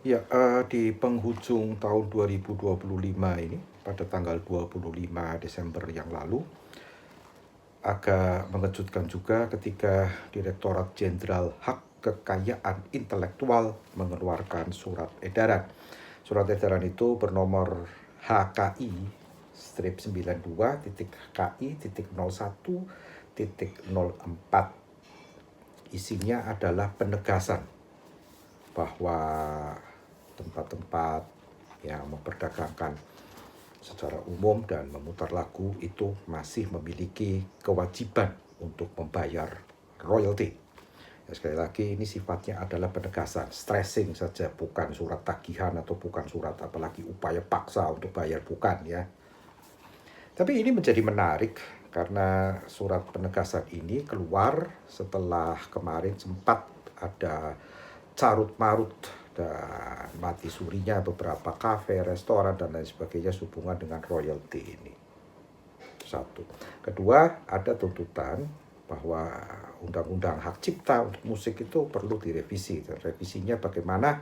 Ya, di penghujung tahun 2025 ini, pada tanggal 25 Desember yang lalu, agak mengejutkan juga ketika Direktorat Jenderal Hak Kekayaan Intelektual mengeluarkan surat edaran. Surat edaran itu bernomor HKI strip 92.ki.01.04. Isinya adalah penegasan bahwa tempat-tempat yang memperdagangkan secara umum dan memutar lagu itu masih memiliki kewajiban untuk membayar royalti. Ya, sekali lagi ini sifatnya adalah penegasan, stressing saja, bukan surat tagihan atau bukan surat apalagi upaya paksa untuk bayar, bukan ya. Tapi ini menjadi menarik karena surat penegasan ini keluar setelah kemarin sempat ada carut marut dan mati surinya beberapa kafe, restoran, dan lain sebagainya sehubungan dengan royalti ini. Satu. Kedua, ada tuntutan bahwa undang-undang hak cipta untuk musik itu perlu direvisi. Dan revisinya bagaimana,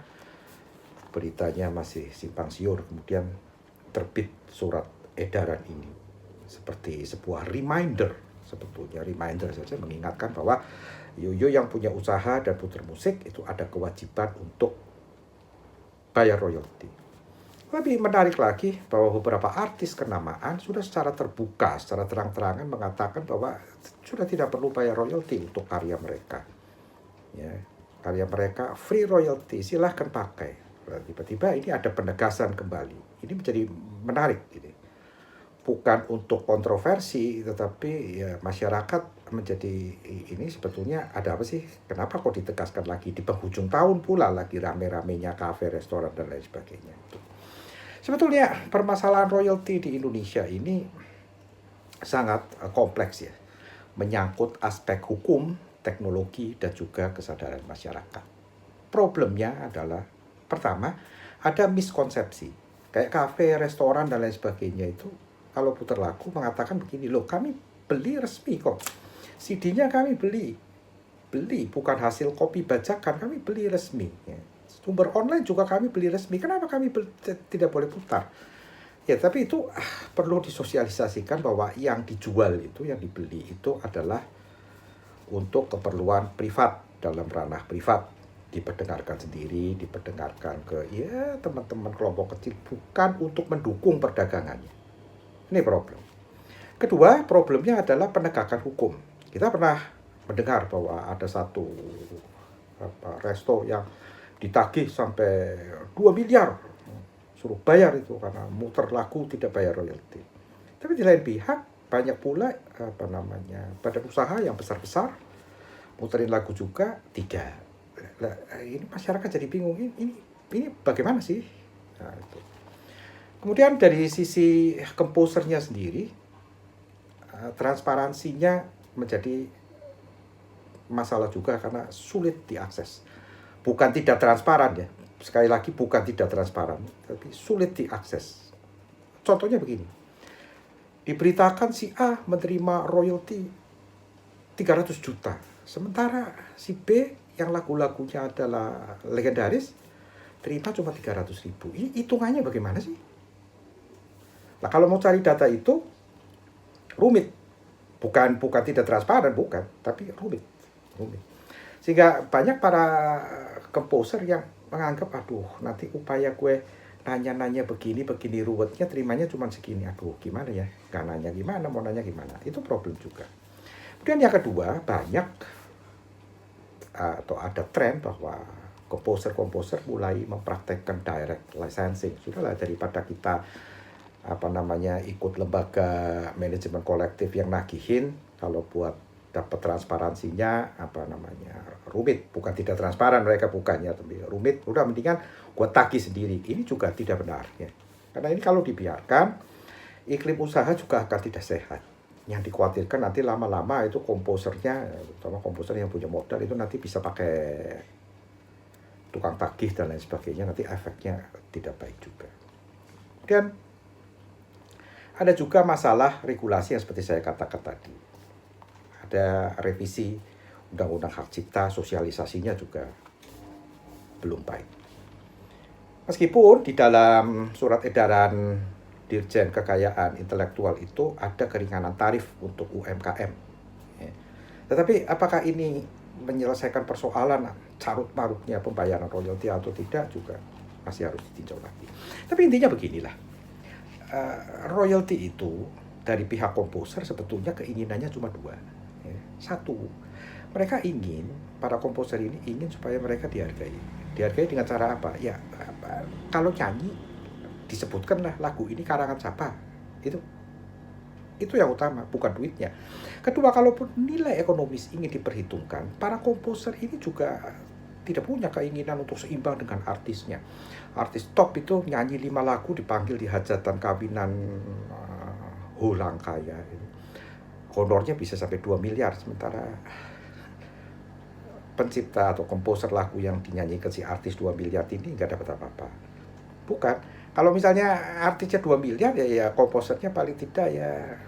beritanya masih simpang siur. Kemudian terbit surat edaran ini seperti sebuah reminder, sebetulnya reminder saja, mengingatkan bahwa Yoyo yang punya usaha dan putar musik itu ada kewajiban untuk bayar royalti. Lebih menarik lagi bahwa beberapa artis kenamaan sudah secara terbuka, secara terang-terangan mengatakan bahwa sudah tidak perlu bayar royalti untuk karya mereka. Ya, karya mereka free royalti, silahkan pakai. Tiba-tiba ini ada penegasan kembali. Ini menjadi menarik. Ini bukan untuk kontroversi, tetapi ya masyarakat menjadi ini sebetulnya ada apa sih? Kenapa kok ditegaskan lagi di penghujung tahun pula lagi rame-ramenya kafe, restoran dan lain sebagainya. Sebetulnya permasalahan royalti di Indonesia ini sangat kompleks ya, menyangkut aspek hukum, teknologi dan juga kesadaran masyarakat. Problemnya adalah pertama ada miskonsepsi. Kayak kafe, restoran dan lain sebagainya itu kalau putar lagu mengatakan begini, loh kami beli resmi kok. CD-nya kami beli bukan hasil kopi bajakan, kami beli resmi. Ya. Sumber online juga kami beli resmi. Kenapa kami tidak boleh putar? Ya, tapi itu perlu disosialisasikan bahwa yang dijual itu, yang dibeli itu adalah untuk keperluan privat, dalam ranah privat. Diperdengarkan sendiri, diperdengarkan ke ya teman-teman kelompok kecil, bukan untuk mendukung perdagangannya. Ini problem. Kedua, problemnya adalah penegakan hukum. Kita pernah mendengar bahwa ada satu resto yang ditagih sampai 2 miliar, suruh bayar itu karena muter lagu tidak bayar royalti. Tapi di lain pihak banyak pula badan usaha yang besar-besar muterin lagu juga tidak. Nah, ini masyarakat jadi bingung, ini bagaimana sih? Nah, itu. Kemudian dari sisi komposernya sendiri, transparansinya menjadi masalah juga karena sulit diakses. Bukan tidak transparan ya, sekali lagi bukan tidak transparan, tapi sulit diakses. Contohnya begini, diberitakan si A menerima royalti 300 juta, sementara si B yang lagu-lagunya adalah legendaris terima cuma 300 ribu. Ini hitungannya bagaimana sih? Nah, kalau mau cari data itu rumit, bukan tidak transparan, bukan, tapi rumit. Sehingga banyak para komposer yang menganggap, aduh nanti upaya gue nanya-nanya begini ruwetnya, terimanya cuma segini, aduh gimana ya, gak nanya gimana, mau nanya gimana, itu problem juga. Kemudian yang kedua, banyak atau ada tren bahwa komposer mulai mempraktekkan direct licensing. Sudahlah, daripada kita ikut lembaga manajemen kolektif yang nagihin, kalau buat dapat transparansinya rumit, bukan tidak transparan mereka, bukannya tapi rumit, udah mendingan gua tagih sendiri. Ini juga tidak benar ya, karena ini kalau dibiarkan iklim usaha juga akan tidak sehat. Yang dikhawatirkan nanti lama-lama itu komposernya, terutama komposer yang punya modal itu nanti bisa pakai tukang tagih dan lain sebagainya, nanti efeknya tidak baik juga. Dan ada juga masalah regulasi yang seperti saya katakan tadi. Ada revisi undang-undang hak cipta, sosialisasinya juga belum baik. Meskipun di dalam surat edaran Dirjen Kekayaan Intelektual itu ada keringanan tarif untuk UMKM. Ya. Tetapi apakah ini menyelesaikan persoalan carut-marutnya pembayaran royalti atau tidak juga masih harus ditinjau lagi. Tapi intinya beginilah, royalti itu dari pihak komposer sebetulnya keinginannya cuma dua. Ya. Satu, mereka ingin, para komposer ini ingin supaya mereka dihargai. Dihargai dengan cara apa? Ya, kalau nyanyi disebutkanlah lagu ini karangan siapa. Itu yang utama, bukan duitnya. Kedua, kalaupun nilai ekonomis ingin diperhitungkan, para komposer ini juga tidak punya keinginan untuk seimbang dengan artisnya. Artis top itu nyanyi 5 lagu dipanggil di hajatan kawinan hulang kaya. Honornya bisa sampai 2 miliar, sementara pencipta atau komposer lagu yang dinyanyikan si artis 2 miliar ini nggak dapat apa-apa. Bukan. Kalau misalnya artisnya 2 miliar ya komposernya paling tidak ya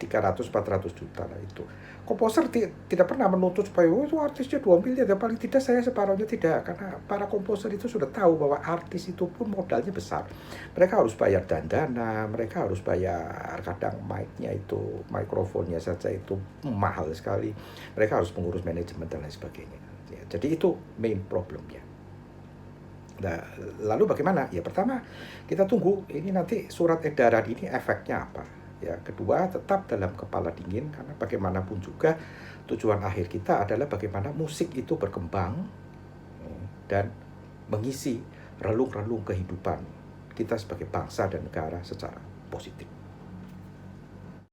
300-400 juta lah itu. Komposer tidak pernah menuntut supaya itu artisnya 2 miliar, ya paling tidak saya separuhnya tidak. Karena para komposer itu sudah tahu bahwa artis itu pun modalnya besar. Mereka harus bayar dandana, mereka harus bayar kadang mic-nya itu, mikrofonnya saja itu mahal sekali. Mereka harus mengurus manajemen dan lain sebagainya. Ya, jadi itu main problemnya. Nah, lalu bagaimana? Ya pertama, kita tunggu ini nanti surat edaran ini efeknya apa. Ya, kedua, tetap dalam kepala dingin karena bagaimanapun juga tujuan akhir kita adalah bagaimana musik itu berkembang dan mengisi relung-relung kehidupan kita sebagai bangsa dan negara secara positif.